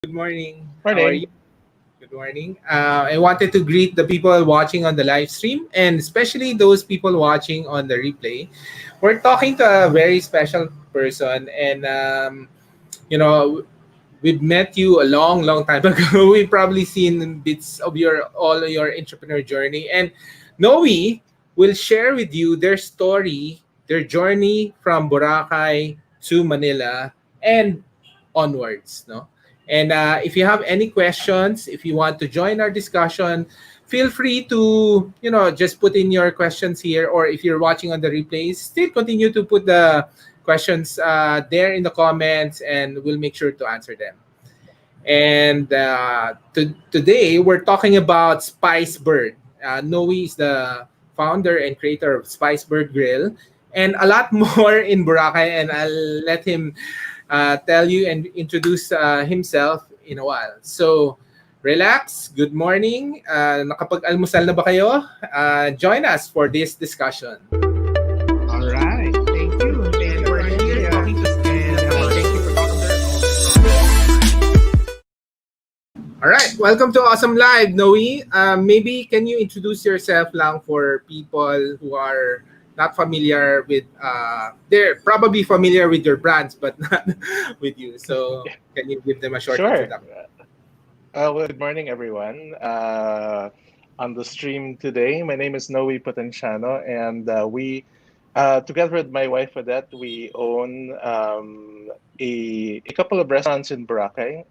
Good morning. How are you? Morning. Good morning. I wanted to greet the people watching on the live stream and especially those people watching on the replay. We're talking to a very special person, and you know, we've met you a long, long time ago. We've probably seen bits of your entrepreneur journey, and Noe will share with you their story, their journey from Boracay to Manila and onwards. No, and if you have any questions, if you want to join our discussion, feel free to just put in your questions here, or if you're watching on the replays, still continue to put the questions there in the comments, and we'll make sure to answer them. And today we're talking about Spicebird. Noe is the founder and creator of Spicebird Grill, and a lot more in Boracay. And I'll let him tell you and introduce himself in a while. So, relax. Good morning. Nakapag-almusal na ba kayo? Join us for this discussion. All right. Thank you. And we're here talking to and thank you for All right, welcome to Awesome Live, Noe. Maybe can you introduce yourself lang for people who are not familiar with, they're probably familiar with your brands, but not with you. So can you give them a short Sure. introduction? Good morning, everyone. On the stream today, my name is Nowie Potenciano, and together with my wife Odette, we own a couple of restaurants in Boracay,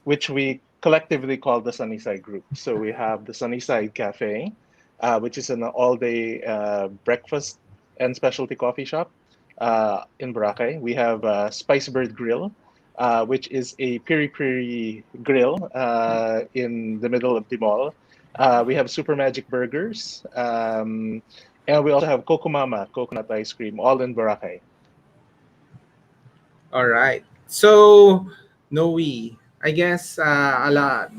which we collectively call the Sunnyside Group. So we have the Sunnyside Cafe, which is an all-day breakfast and specialty coffee shop in Boracay. We have Spicebird Grill, which is a piri-piri grill in the middle of the mall. We have Super Magic Burgers, and we also have Koko Mama coconut ice cream, all in Boracay. All right. So, Noe, I guess a lot.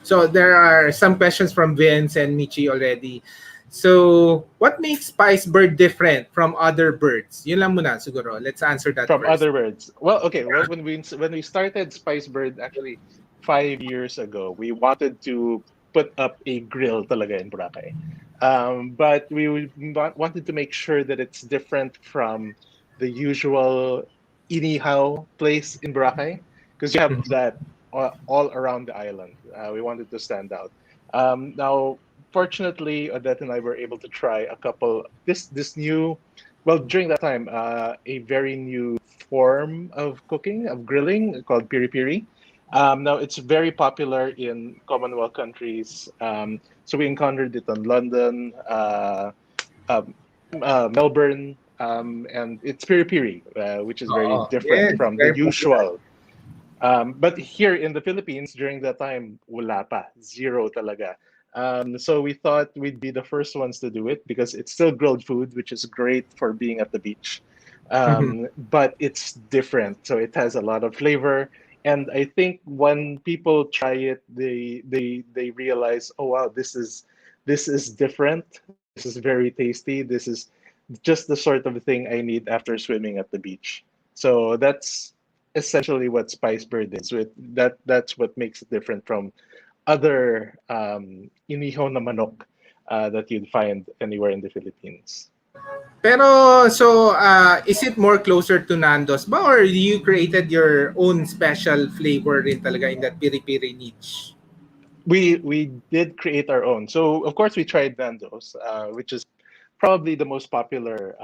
So there are some questions from Vince and Michi already. So, what makes Spice Bird different from other birds? Yun lang muna siguro. Let's answer that From first. other birds. Well, okay. Well, when we started Spicebird actually 5 years ago, we wanted to put up a grill talaga in Boracay. But wanted to make sure that it's different from the usual inihaw place in Boracay because you have that all around the island. We wanted to stand out. Now, fortunately, Odette and I were able to try a couple. This new, well, during that time, a very new form of cooking, of grilling called Piri Piri. Now, it's very popular in Commonwealth countries. So we encountered it in London, um, Melbourne, and it's Piri Piri, which is very Oh, different yes, from the very popular. usual. But here in the Philippines, during that time, wala pa, zero talaga. So we thought we'd be the first ones to do it because it's still grilled food, which is great for being at the beach. But it's different, so it has a lot of flavor. And I think when people try it, they realize, oh wow, this is different. This is very tasty. This is just the sort of thing I need after swimming at the beach. So that's essentially what Spicebird is. That's what makes it different from other inihaw na manok that you'd find anywhere in the Philippines. Pero so is it more closer to Nandos ba, or you created your own special flavor rin talaga in that piri-piri niche? We did create our own. So of course we tried Nandos, which is probably the most popular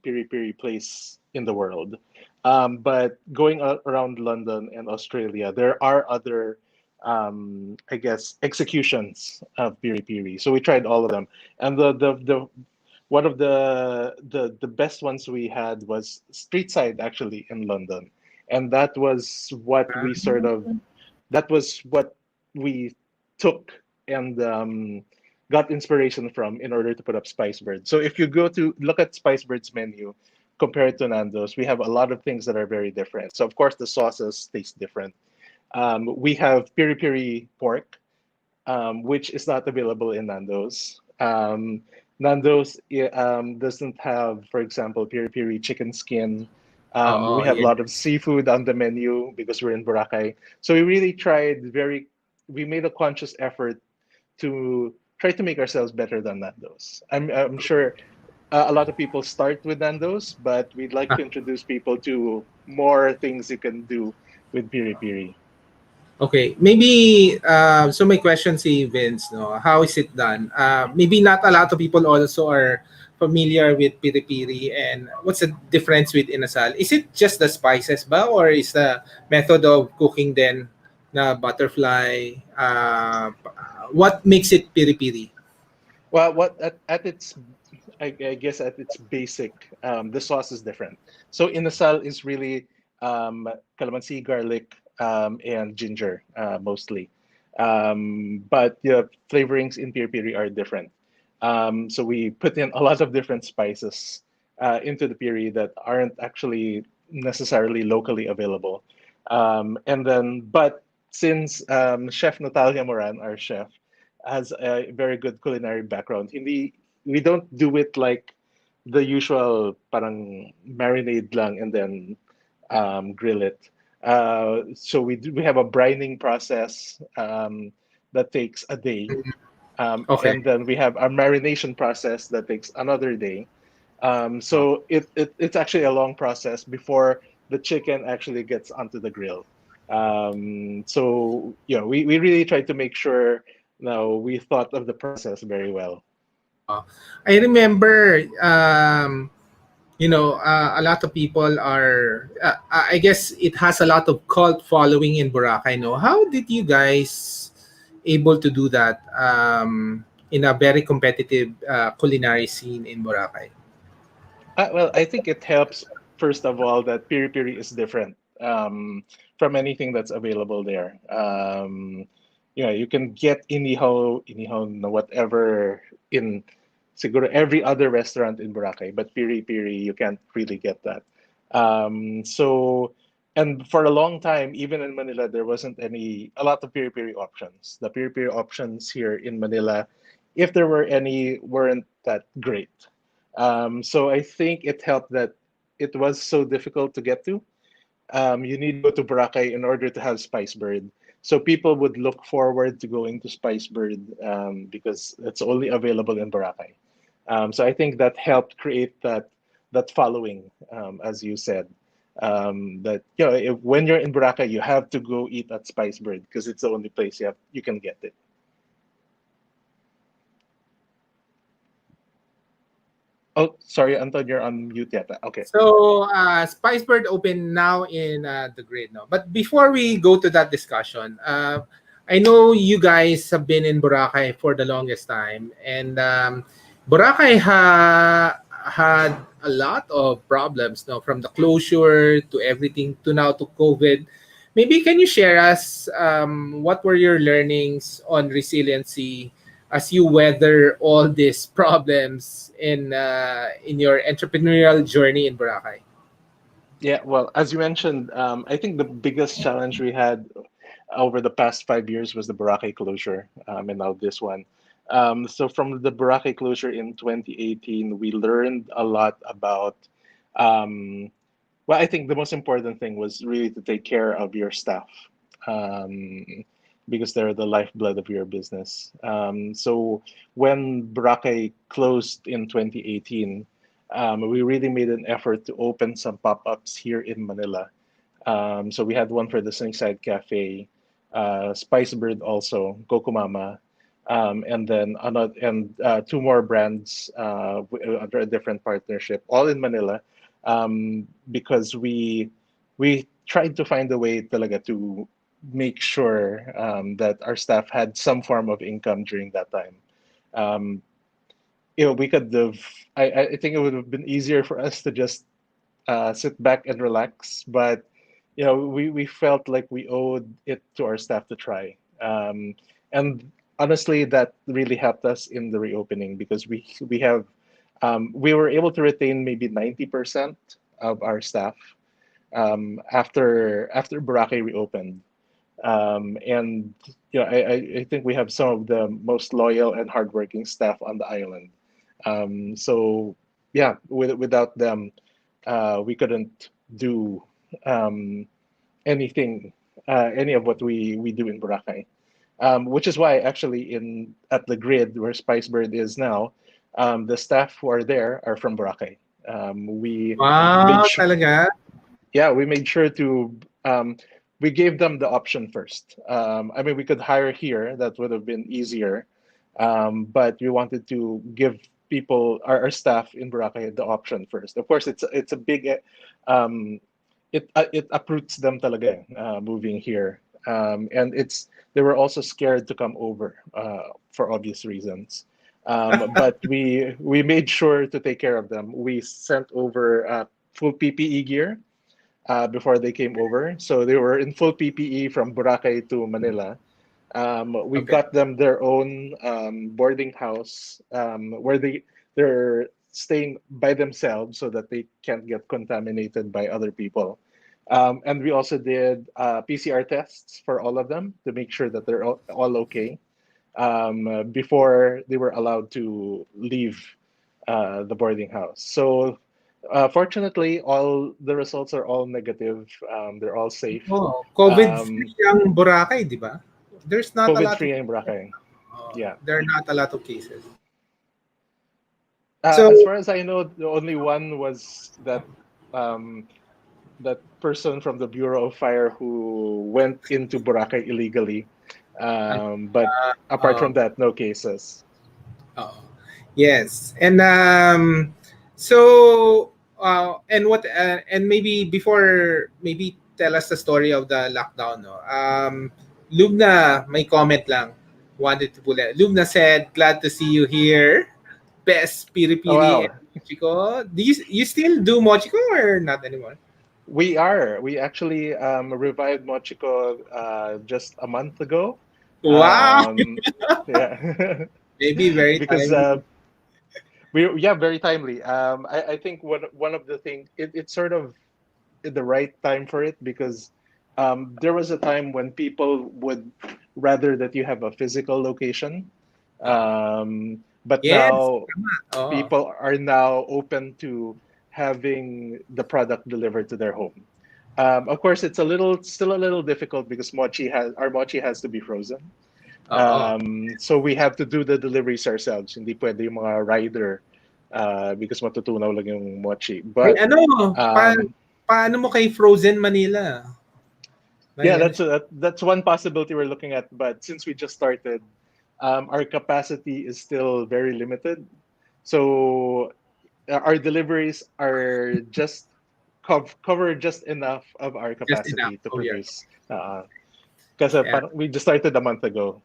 piri piri place in the world. But going around London and Australia, there are other, I guess, executions of piri piri. So we tried all of them, and the one of the best ones we had was Street Side actually in London, and that was what we took and got inspiration from in order to put up Spicebird. So if you go to look at Spicebird's menu compared to Nando's, we have a lot of things that are very different. So of course the sauces taste different. We have piri piri pork, which is not available in Nando's. Nando's doesn't have, for example, piri piri chicken skin We Oh, have a yeah. lot of seafood on the menu because we're in Boracay. So we really we made a conscious effort to try to make ourselves better than Nandos. I'm sure a lot of people start with Nandos, but we'd like to introduce people to more things you can do with Piri Piri. Okay, maybe so my question si Vince, no, how is it done? Maybe not a lot of people also are familiar with piri piri, and what's the difference with inasal? Is it just the spices ba, or is the method of cooking then na butterfly? What makes it piri piri? Well, at its, I guess at its basic, the sauce is different. So inasal is really calamansi, garlic, and ginger mostly. But the flavorings in piri piri are different. So we put in a lot of different spices into the piri that aren't actually necessarily locally available. But since Chef Natalia Moran, our chef, has a very good culinary background, we don't do it like the usual parang marinade lang and then grill it. So we have a brining process that takes a day, Okay. and then we have a marination process that takes another day. Oh, So it's actually a long process before the chicken actually gets onto the grill. So we really try to make sure now we thought of the process very well. oh. I remember a lot of people are I guess it has a lot of cult following in Boracay, no? How did you guys able to do that in a very competitive culinary scene in Boracay? Well, I think it helps first of all that piri piri is different from anything that's available there. You can get inihaw, no whatever in siguro every other restaurant in Boracay, but piri piri you can't really get that. So, and for a long time, even in Manila, there wasn't a lot of piri piri options. The piri piri options here in Manila, if there were any, weren't that great. So I think it helped that it was so difficult to get to. You need to go to Boracay in order to have Spicebird. So people would look forward to going to Spicebird because it's only available in Boracay. So I think that helped create that following, as you said. That when you're in Boracay, you have to go eat at Spicebird because it's the only place you can get it. Oh, sorry, Anton, you're on mute yet. Okay. So, Spicebird open now in the grid now. But before we go to that discussion, I know you guys have been in Boracay for the longest time, and Boracay had a lot of problems now, from the closure to everything to now to COVID. Maybe can you share us what were your learnings on resiliency as you weather all these problems in your entrepreneurial journey in Boracay? Yeah, well, as you mentioned, I think the biggest challenge we had over the past 5 years was the Boracay closure, and now this one. So from the Boracay closure in 2018, we learned a lot about. Um, well, I think the most important thing was really to take care of your staff, um, because they're the lifeblood of your business. So when Boracay closed in 2018, we really made an effort to open some pop-ups here in Manila. So we had one for the Sunnyside Cafe, Spicebird also, Koko Mama, and then another and two more brands under a different partnership, all in Manila, because we tried to find a way talaga to make sure that our staff had some form of income during that time. Um, we could have. I think it would have been easier for us to just sit back and relax. But we felt like we owed it to our staff to try. And honestly, that really helped us in the reopening because we were able to retain maybe 90% of our staff after Boracay reopened. And I think we have some of the most loyal and hardworking staff on the island. So yeah, without them, we couldn't do um, anything, any of what we do in Boracay. Which is why actually in at the grid where Spicebird is now, the staff who are there are from Boracay. We made Wow, sure, talaga? yeah, we made sure to we gave them the option first. I mean, we could hire here; that would have been easier, but we wanted to give people our staff in Boracay the option first. Of course, it's a big um, it uproots them talaga moving here, and it's they were also scared to come over for obvious reasons. But we made sure to take care of them. We sent over full PPE gear before they came over, so they were in full PPE from Boracay to Manila. We Okay. got them their own boarding house where they're staying by themselves so that they can't get contaminated by other people. And we also did PCR tests for all of them to make sure that they're all okay before they were allowed to leave the boarding house. So fortunately, all the results are all negative. They're all safe. Oh, Um, COVID-free ang Boracay, di ba? There's not a COVID lot of free in Boracay. Yeah. there are not a lot of cases. As So, far as I know, the only one was um, that person from the Bureau of Fire who went into Boracay illegally. But apart uh, from that, no cases. uh, yes. And so and what and maybe before maybe tell us the story of the lockdown, no. Lubna, may comment lang. Wanted to pull it. Lubna said, "Glad to see you here. Best Piri Oh Piri and wow, Mochiko." Do you still do Mochiko or not anymore? we are. We actually revived Mochiko just a month ago. Wow, Um, yeah, maybe very because timely. we yeah, very timely. I think one of the things it's sort of the right time for it because there was a time when people would rather that you have a physical location, Uh, but yes. now Oh, people are now open to having the product delivered to their home. Of course, it's still a little difficult because mochi has to be frozen. oo. So we have to do the deliveries ourselves. Hindi pwede yung mga rider because matutunaw lang yung mochi. Ay But ano, um, paano mo kay Frozen Manila? yeah, May ano siya. that's one possibility we're looking at. But since we just started, our capacity is still very limited. So our deliveries are just cover just enough of our Just enough. capacity to Oh, yeah. produce. Because Yeah. we just started a month ago.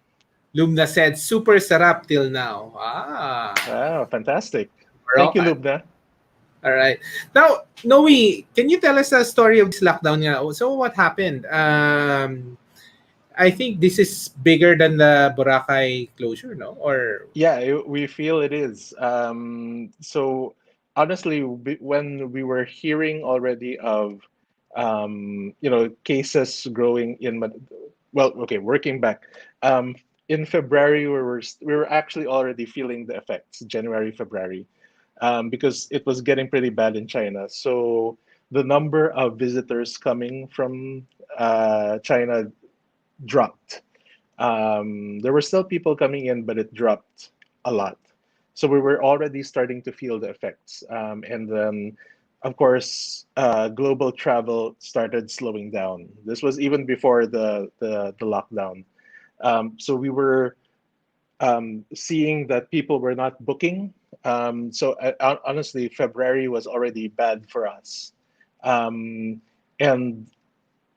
Lumna said, super sarap till now. Wow, fantastic! Thank you, Moroccan. Lubna. All right. Now, Noe, can you tell us the story of this lockdown nga? So what happened? I think this is bigger than the Boracay closure, no? Or Yeah, we feel it is. So honestly, when we were hearing already of, cases growing well, okay, working back, in February we were actually already feeling the effects, January, February, because it was getting pretty bad in China. So the number of visitors coming from China dropped. There were still people coming in, but it dropped a lot. So we were already starting to feel the effects. And then, of course, global travel started slowing down. This was even before the lockdown. So we were seeing that people were not booking. So honestly, February was already bad for us. Um, and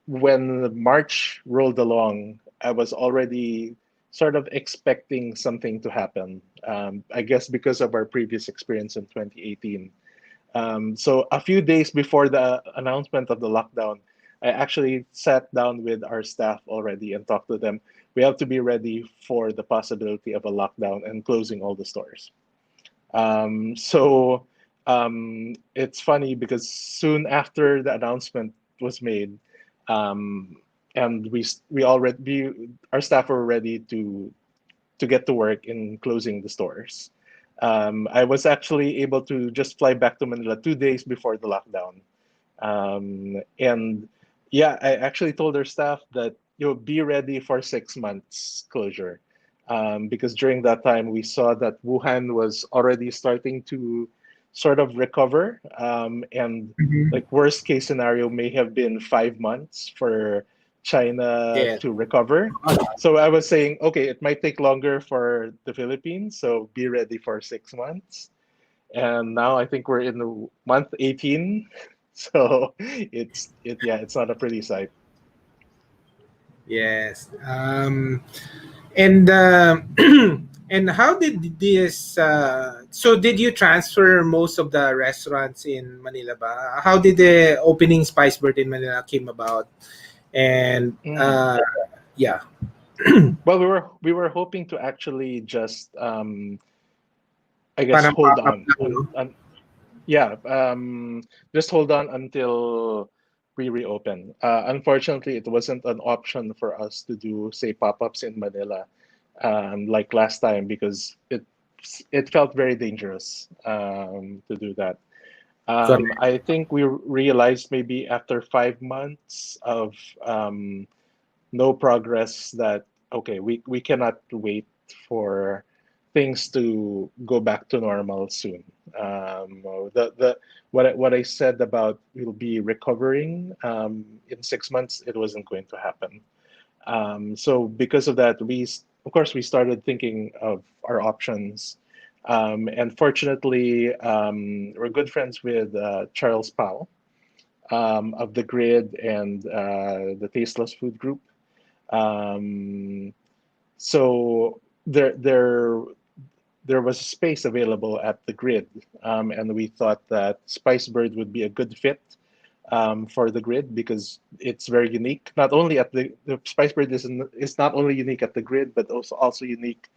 when March rolled along, I was already sort of expecting something to happen. I guess because of our previous experience in 2018. So a few days before the announcement of the lockdown, I actually sat down with our staff already and talked to them. We have to be ready for the possibility of a lockdown and closing all the stores. So it's funny because soon after the announcement was made, um, and we already our staff were ready to get to work in closing the stores. I was actually able to just fly back to Manila 2 days before the lockdown. And yeah, I actually told our staff that be ready for 6 months closure, because during that time we saw that Wuhan was already starting to sort of recover, and Mhm. like worst case scenario may have been 5 months for China Yeah. to recover. So I was saying, okay, it might take longer for the Philippines, so be ready for 6 months. And now I think we're in the month 18, so it's not a pretty sight. Yes. And and how did this? So did you transfer most of the restaurants in Manila? Ba? How did the opening Spicebird in Manila came about? And Mm. yeah, Well, we were hoping to actually just I guess parang hold pop-up on lang, no? on yeah, just hold on until we reopen. Unfortunately, it wasn't an option for us to do, say, pop-ups in Manila, like last time, because it felt very dangerous to do that. Correct. I think we realized maybe after 5 months of um, no progress that okay, we cannot wait for things to go back to normal soon. The what I said about we'll be recovering in 6 months, it wasn't going to happen. So because of that, of course we started thinking of our options. And fortunately, we're good friends with Charles Powell of the Grid and the Tasteless Food Group. Um, so there was a space available at the Grid, and we thought that Spicebird would be a good fit for the Grid because it's very unique. Not only at the Spicebird is not only unique at the Grid, but also unique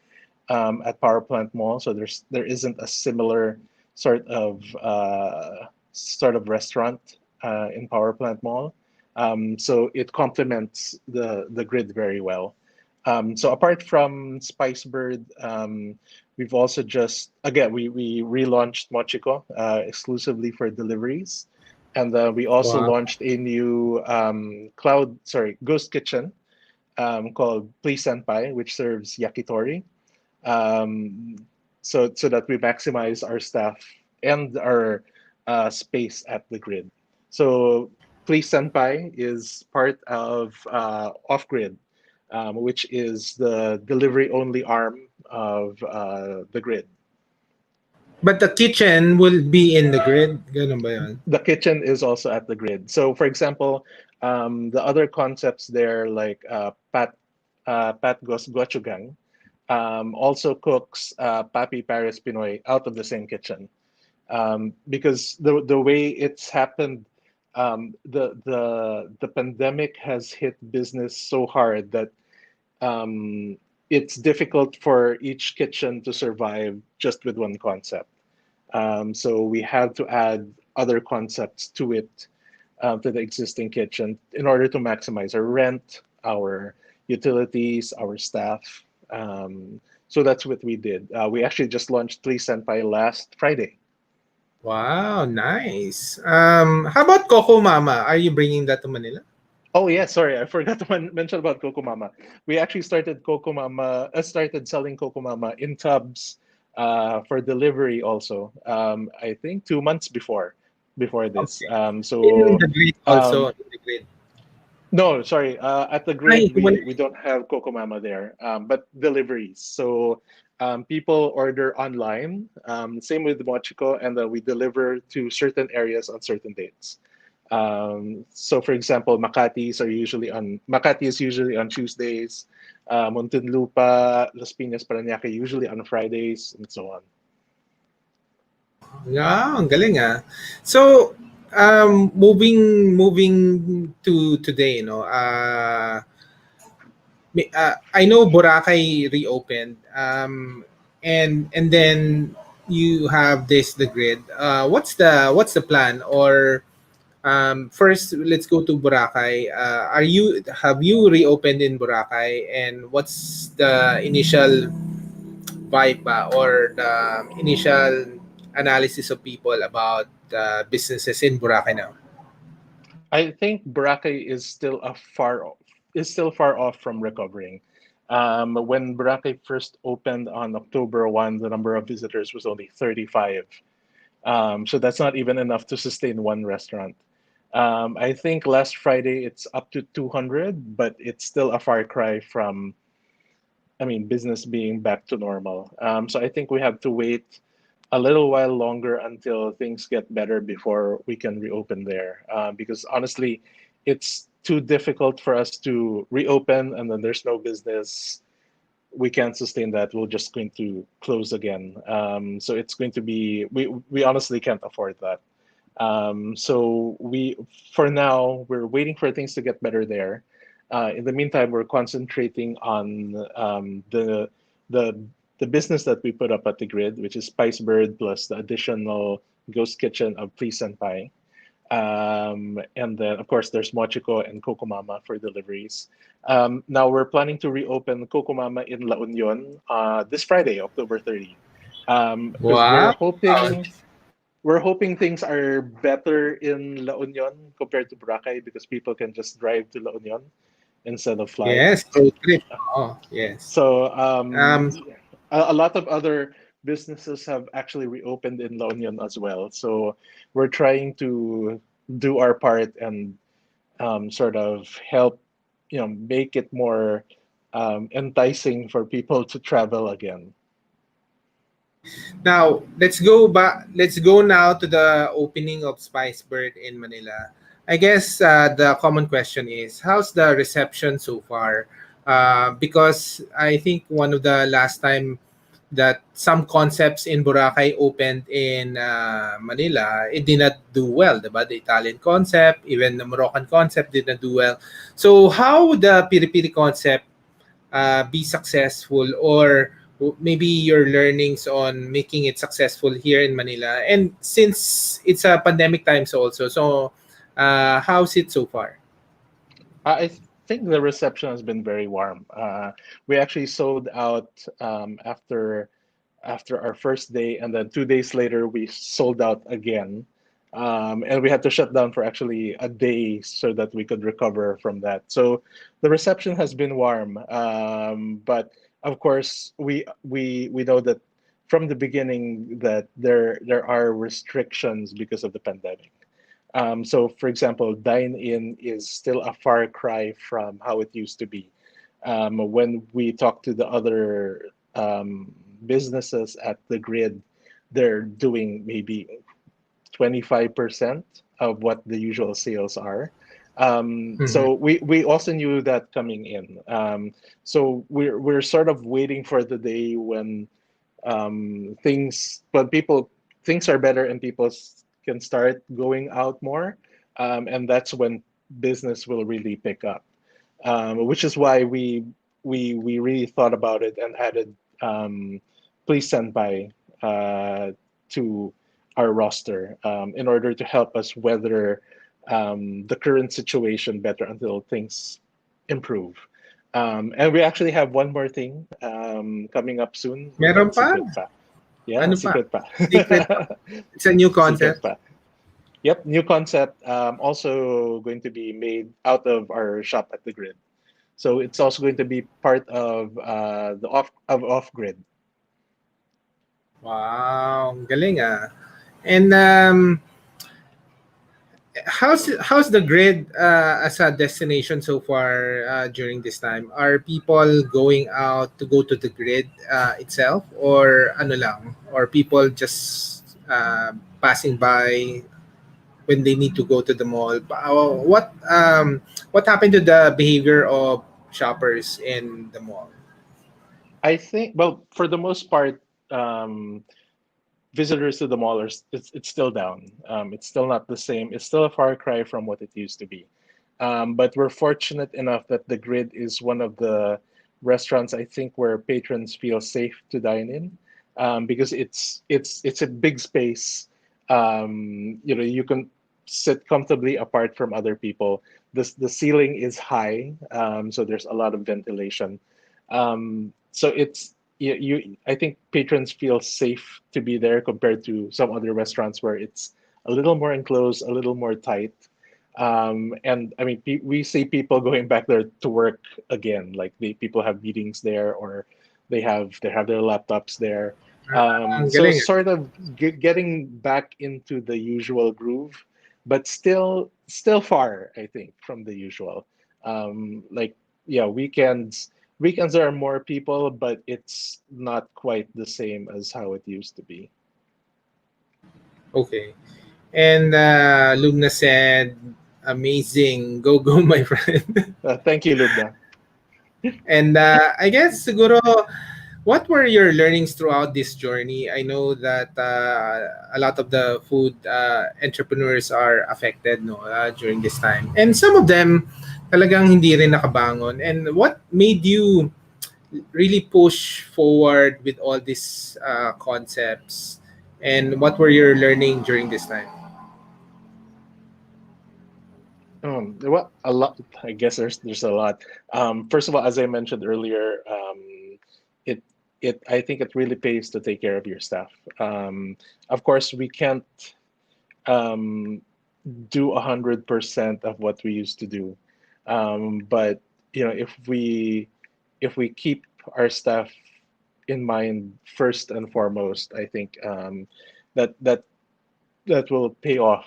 at Power Plant Mall. So there isn't a similar sort of restaurant in Power Plant Mall. So it complements the Grid very well. So apart from Spicebird, we've also just again we relaunched Mochiko exclusively for deliveries, and we also Wow. launched a new ghost kitchen called Please Senpai, which serves yakitori, um, so that we maximize our staff and our space at the Grid. So Please Senpai is part of Off Grid, which is the delivery only arm of the Grid. But the kitchen will be in the grid. Ganun ba yun? The kitchen is also at the Grid. So, for example, the other concepts there, like Pat Gochugang, also cooks Papi Paris Pinoy out of the same kitchen. Because the way it's happened, the pandemic has hit business so hard that um, it's difficult for each kitchen to survive just with one concept. So we had to add other concepts to it, to the existing kitchen in order to maximize our rent, our utilities, our staff. So that's what we did. We actually just launched Three Senpai last Friday. Wow, nice. How about Koko Mama? Are you bringing that to Manila? Oh yeah, sorry, I forgot to mention about Koko Mama. We actually started selling Koko Mama in tubs for delivery also. I think 2 months before this. Okay. In the grid also. Um, In the grid. no, sorry. At the Ay, Grid, we don't have Koko Mama there, but deliveries. So people order online. Same with Mochiko, and we deliver to certain areas on certain dates. So, for example, Makati is usually on Tuesdays. Muntinlupa, Las Piñas, Parañaque usually on Fridays, and so on. yeah, ang galing ah. So, moving to today, no. I know Boracay reopened. And then you have this the grid. What's the plan? Or first, let's go to Boracay. Have you reopened in Boracay, and what's the initial vibe or the initial analysis of people about businesses in Boracay now? I think Boracay is still far off from recovering. When Boracay first opened on October 1, the number of visitors was only 35. So that's not even enough to sustain one restaurant. I think last Friday it's up to 200, but it's still a far cry from, I mean, business being back to normal. So I think we have to wait a little while longer until things get better before we can reopen there. Because honestly, it's too difficult for us to reopen and then there's no business. We can't sustain that. We're just going to close again. So it's going to be, we honestly can't afford that. So for now, we're waiting for things to get better there. In the meantime, we're concentrating on the the business that we put up at the grid, which is Spicebird plus the additional ghost kitchen of Please Senpai. And then, of course, there's Mochico and Koko Mama for deliveries. Now we're planning to reopen Koko Mama in La Union this Friday, October 30, because Wow. we're hoping things are better in La Union compared to Boracay because people can just drive to La Union instead of fly. Yes, road trip. Oh, yes. So Um, a lot of other businesses have actually reopened in La Union as well. So we're trying to do our part and sort of help, make it more enticing for people to travel again. Now let's go back. Let's go now to the opening of Spicebird in Manila. I guess the common question is, how's the reception so far? Because I think one of the last time that some concepts in Boracay opened in Manila, it did not do well. Diba? The Italian concept, even the Moroccan concept did not do well. So how the Piri Piri concept be successful, or maybe your learnings on making it successful here in Manila, and since it's a pandemic times also, so how's it so far? I think the reception has been very warm. We actually sold out after our first day, and then 2 days later we sold out again. And we had to shut down for actually a day so that we could recover from that. So the reception has been warm, but of course we know that from the beginning that there are restrictions because of the pandemic. So, for example, dine in is still a far cry from how it used to be. When we talk to the other businesses at the grid, they're doing maybe 25% of what the usual sales are. Mhm. So we also knew that coming in. So we're sort of waiting for the day when when people things are better and people can start going out more, and that's when business will really pick up. Which is why we really thought about it and added Please Senpai to our roster in order to help us weather the current situation better until things improve. And we actually have one more thing coming up soon, Meron but pa? secret pa. Yeah, Ano pa? secret pa. Secret pa? It's a new Secret concept. pa. Yep, new concept. Also going to be made out of our shop at the grid. So it's also going to be part of the off grid. Wow, ang galing ah. And how's the grid as a destination so far during this time? Are people going out to go to the grid itself, or ano lang, or people just passing by when they need to go to the mall? What happened to the behavior of shoppers in the mall? I think, well, for the most part, um, visitors to the mall it's still down. It's still not the same. It's still a far cry from what it used to be. But we're fortunate enough that the grid is one of the restaurants I think where patrons feel safe to dine in, because it's a big space. You can sit comfortably apart from other people. The ceiling is high, so there's a lot of ventilation. So I think patrons feel safe to be there compared to some other restaurants where it's a little more enclosed, a little more tight. And I mean, we see people going back there to work again. Like people have meetings there, or they have their laptops there. Ang So galing. sort of getting back into the usual groove, but still far, I think, from the usual. Like yeah, weekends there are more people, but it's not quite the same as how it used to be. Okay. And Lugna said, amazing. Go, go, my friend. Thank you, Lubna. And I guess, siguro, what were your learnings throughout this journey? I know that a lot of the food entrepreneurs are affected, no, during this time. And some of them talagang hindi rin nakabangon. And what made you really push forward with all these concepts? And what were your learning during this time? Well, a lot. I guess there's a lot. First of all, as I mentioned earlier, it I think it really pays to take care of your staff. Of course, we can't um, do 100% of what we used to do, but if we keep our staff in mind first and foremost, I think that that that will pay off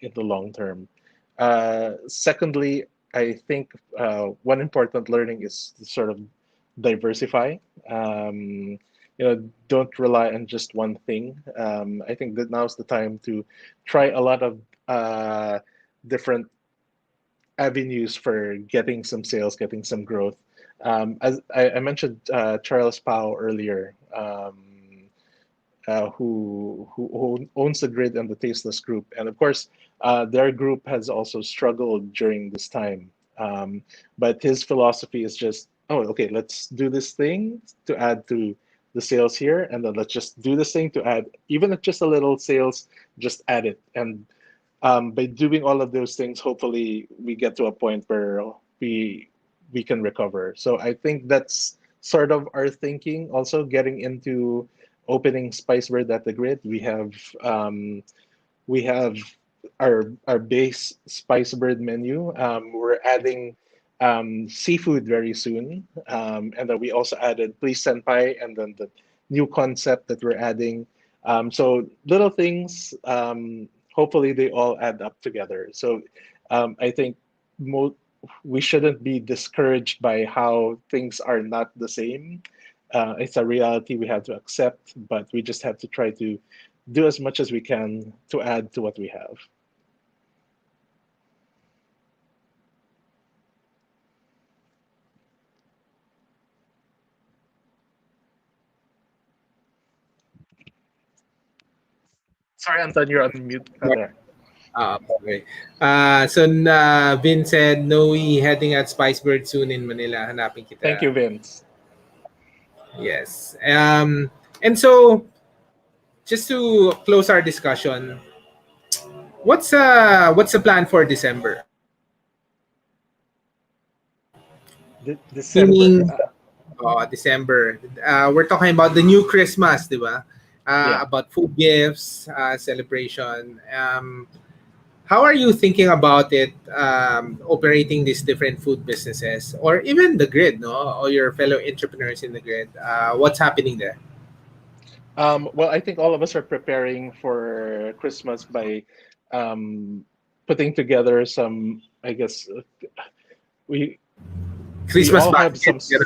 in the long term. Secondly, I think one important learning is to sort of diversify. Um, don't rely on just one thing. I think that now's the time to try a lot of different avenues for getting some sales, getting some growth. As I mentioned, Charles Powell earlier. Who owns the Grid and the Tasteless Group, and of course, their group has also struggled during this time. But his philosophy is just, oh, okay, let's do this thing to add to the sales here, and then let's just do this thing to add, even if just a little sales, just add it. And by doing all of those things, hopefully, we get to a point where we can recover. So I think that's sort of our thinking. Also, getting into opening Spicebird at the Grid, we have our base Spicebird menu. We're adding seafood very soon, and then we also added Please Senpai, and then the new concept that we're adding. So little things. Hopefully, they all add up together. So I think mo- we shouldn't be discouraged by how things are not the same. It's a reality we have to accept, but we just have to try to do as much as we can to add to what we have. Sorry, Anton, you're on mute. There. Okay. Vin said, Noe heading at Spicebird soon in Manila. Hanapin Thank you, kita. Vince. Yes. And so, just to close our discussion, what's the plan for December? December. Meaning, December. We're talking about the new Christmas, di ba? Yeah. About food gifts, celebration. How are you thinking about it, operating these different food businesses, or even the Grid, no, or your fellow entrepreneurs in the Grid? What's happening there? Well, I think all of us are preparing for Christmas by um, putting together some. I guess we we Christmas all have basket. some.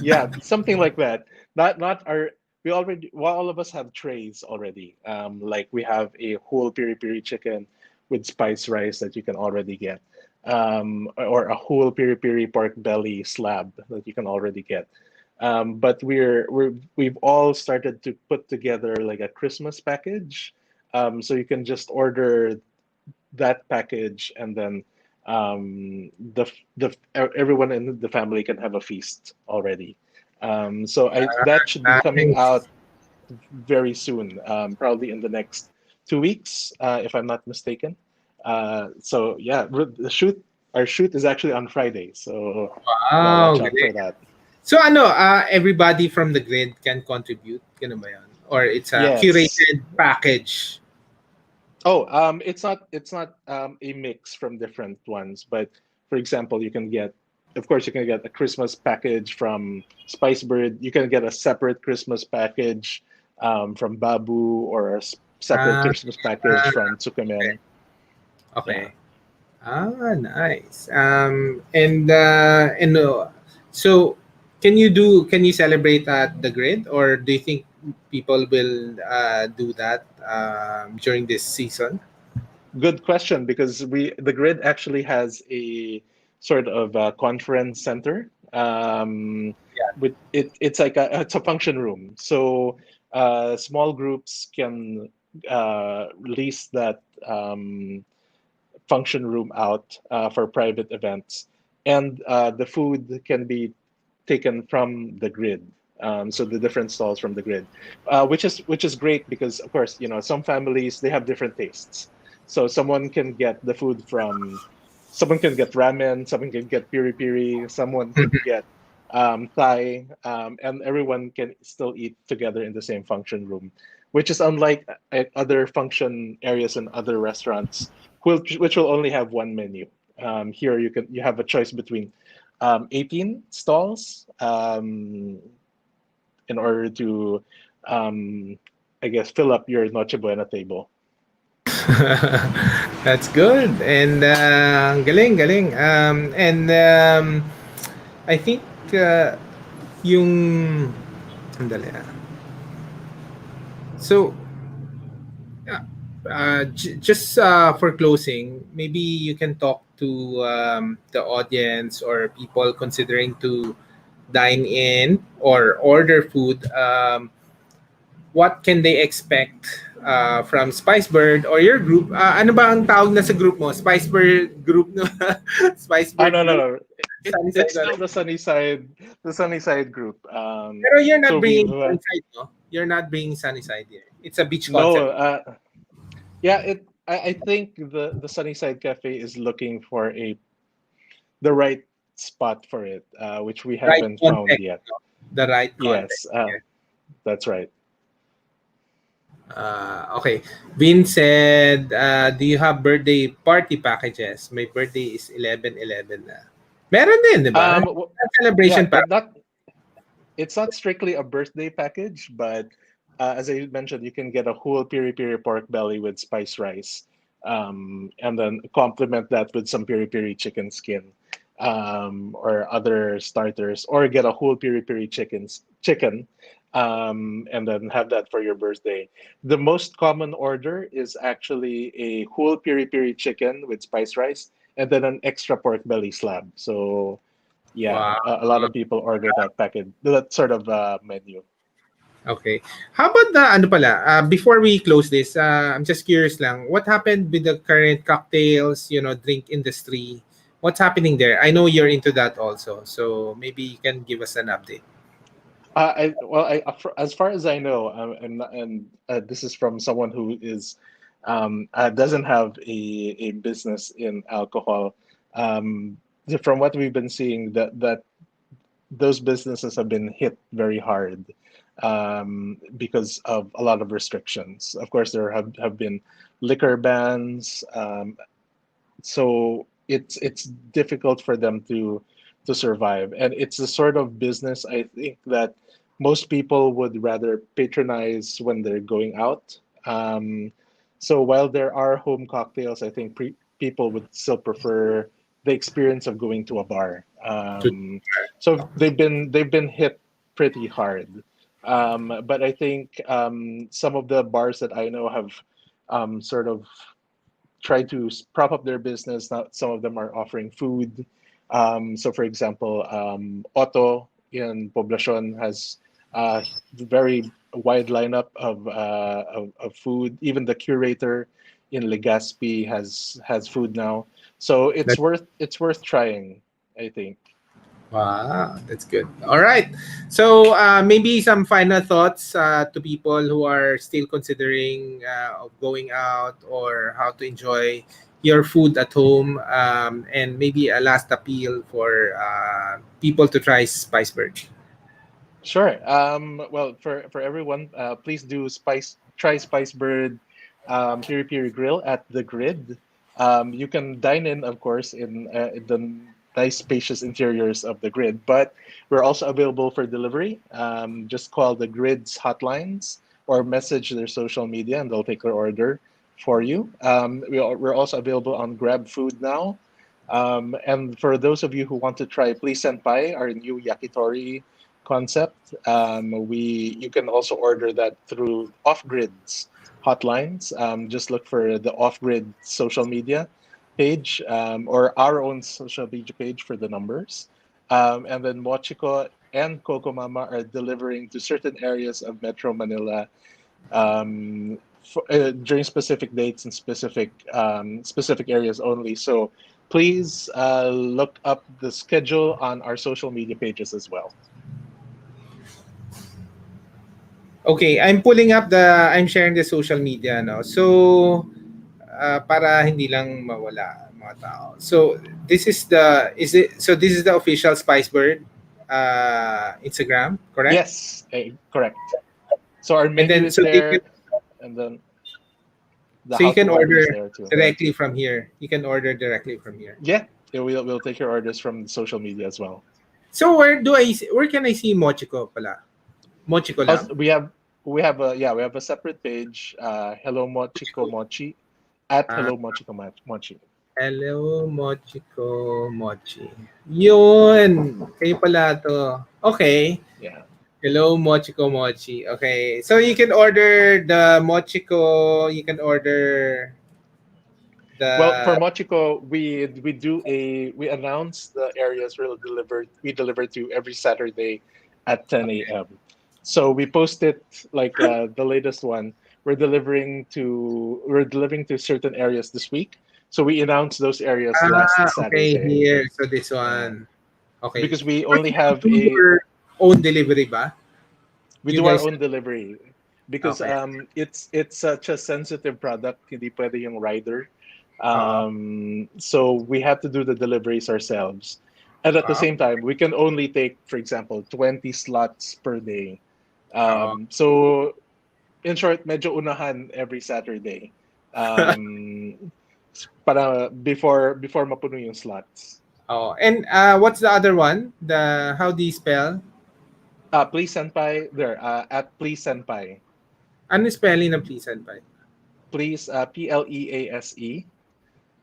Yeah, something like that. Not our. We already. Well, all of us have trays already. Like we have a whole piri piri chicken with spice rice that you can already get, or a whole piri piri pork belly slab that you can already get. But we've all started to put together like a Christmas package. So you can just order that package, and then everyone in the family can have a feast already. So that should be coming Nice. out very soon, probably in the next 2 weeks, if I'm not mistaken. So yeah, our shoot is actually on Friday, so yeah, Wow, watch out galing. for that. So everybody from the Grid can contribute, ganun ba yun? Or it's a Yes. curated package? it's not a mix from different ones, but for example, of course, you can get a Christmas package from Spicebird. You can get a separate Christmas package from Babu, or a separate Ah, Christmas package from okay. Tsukemen. Yeah. Okay. Ah, nice. So can you celebrate at the grid, or do you think people will do that during this season? Good question, because the grid actually has a sort of a conference center. With it's a function room, so small groups can lease that function room out for private events, and the food can be taken from the grid. So the different stalls from the grid, which is great, because of course, some families, they have different tastes. So someone can get ramen, someone can get piri piri, someone can get Thai, and everyone can still eat together in the same function room, which is unlike other function areas and other restaurants, which will only have one menu. Here you have a choice between 18 stalls, in order to, um, I guess, fill up your Noche Buena table. That's good. And galing, galing. I think yung andali, So, just for closing, maybe you can talk to the audience or people considering to dine in or order food. What can they expect from Spicebird or your group? Ano ba ang tawag na sa group mo? Spicebird group, no? Oh, Spicebird no, no, group? no. It's Sunnyside still ulit. the Sunnyside group. Pero you're So not bringing we Sunnyside, no? You're not bringing Sunnyside here. It's a beach no, concept. yeah. I think the Sunnyside Cafe is looking for the right spot for it, which we Right haven't found context, yet. no? The right context. Yes, Yeah. that's right. Okay. Vin said, do you have birthday party packages? My birthday is 11/11 na. Meron din, di ba? Yeah, Celebration pack. it's not strictly a birthday package, but as I mentioned, you can get a whole piri piri pork belly with spice rice, and then complement that with some piri piri chicken skin, or other starters, or get a whole piri piri chicken, and then have that for your birthday. The most common order is actually a whole piri piri chicken with spice rice, and then an extra pork belly slab. So yeah, Wow. a lot of people order that package, that sort of menu. Okay. How about the ano pala, before we close this, I'm just curious lang, what happened with the current cocktails, drink industry? What's happening there? I know you're into that also, so maybe you can give us an update. As far as I know, and this is from someone who doesn't have a business in alcohol. Um, from what we've been seeing, that those businesses have been hit very hard, because of a lot of restrictions. Of course, there have been liquor bans, so it's difficult for them to survive, and it's the sort of business, I think, that most people would rather patronize when they're going out. So while there are home cocktails, I think people would still prefer the experience of going to a bar. So they've been hit pretty hard. But I think some of the bars that I know have sort of try to prop up their business. Now, some of them are offering food. So, for example, Otto in Poblacion has a very wide lineup of food. Even the curator in Legazpi has food now. So it's worth trying, I think. Wow, that's good. All right. So maybe some final thoughts to people who are still considering of going out or how to enjoy your food at home, and maybe a last appeal for people to try Spicebird. Sure. Well, for everyone, please do try Spice Bird. Piri Piri Grill at the Grid. You can dine in, of course, in the nice spacious interiors of the Grid, but we're also available for delivery. Just call the Grid's hotlines or message their social media, and they'll take your order for you. We're also available on Grab Food now. And for those of you who want to try Please Senpai, our new yakitori concept, you can also order that through Off Grid's hotlines. Just look for the Off Grid social media page, or our own social media page for the numbers. And then Mochiko and Koko Mama are delivering to certain areas of Metro Manila, during specific dates and specific areas only. So please look up the schedule on our social media pages as well. Okay, I'm sharing the social media, no. So para hindi lang mawala mga tao. So this is the official Spicebird Instagram, correct? Yes, correct. So our And menu then is so there, and then the so you how to can order is order there too. directly from here. You can order directly from here. Yeah, we'll take your orders from social media as well. So where can I see Mochiko pala? Mochiko lang? Also, we have a separate page, Hello Mochiko Mochi, at Ah, Hello Mochiko Mochi. hello Mochiko Mochi. Yun! Kayo pala to. Okay. Yeah. Hello Mochiko Mochi. Okay. So you can order the Mochiko, you can order Well, for the Mochiko, we announce the areas we deliver to every Saturday at 10 a.m. So we post it like the latest one. We're delivering to certain areas this week. So we announced those areas last okay, Saturday. here. So this Yeah. one. Okay. Because we But only you have do your own delivery ba? we You do our guys own delivery because okay. it's such a sensitive product, hindi pwede yung rider. Uh, So we have to do the deliveries ourselves. And at the uh, same time, we can only take, for example, 20 slots per day. uh, So in short, medyo unahan every Saturday. Um, para before mapuno yung slots. oh. And what's the other one? The how do you spell? Please senpai there, at please senpai. Ano spelling ng please and by? Please, Please,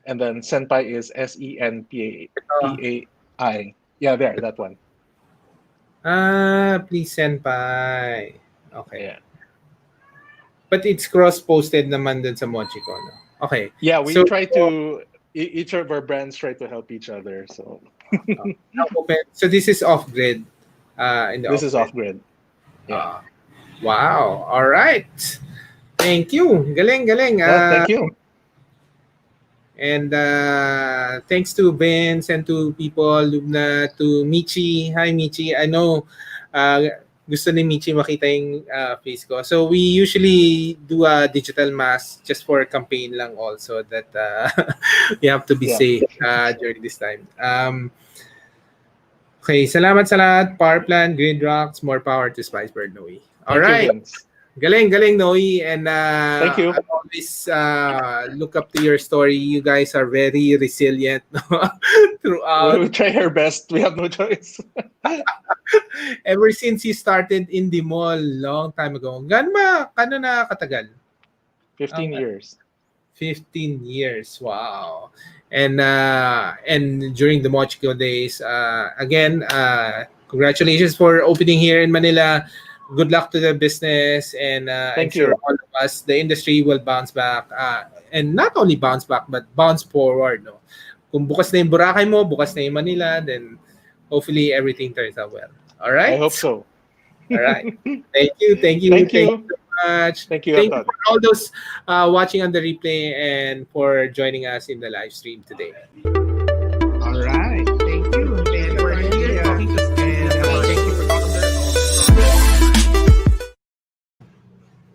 and then senpai is Ito. Senpai. Yeah, there, that one. Please senpai. Okay. Yeah. But it's cross-posted naman dun sa Mochiko, no? Okay. Yeah, we So, try to each of our brands try to help each other. So now open. So this is off-grid. In the this is off-grid. off grid. Yeah. Uh, wow. All right. Thank you. Galing, galing. Well, thank you. And thanks to Vince and to people, Lubna, to Michi. Hi, Michi. I know gusto ni Michi makita yung face ko. So we usually do a digital mask just for campaign lang also that you have to be Yeah. safe during this time. Okay, salamat sa lahat. Power Plant, Grid Rocks, more power to Spicebird, Nowie. All Thank you, right. Vince. Galing, galing, Noe. And Thank you. I always look up to your story. You guys are very resilient no? throughout. We try our best. We have no choice. Ever since you started in the mall long time ago. Kano na katagal? 15 years. 15 years. Wow. And during the Mochiko days, again, congratulations for opening here in Manila. Good luck to the business, and I'm Thank sure you. all of us, the industry will bounce back, and not only bounce back but bounce forward. No, kung bukas na yung Boracay mo, bukas na yung Manila, then hopefully everything turns out well. All I right, hope so. all right. Thank you, thank you, Thank thank you. you so much. Thank you, Thank you Anton. for all those watching on the replay and for joining us in the live stream today.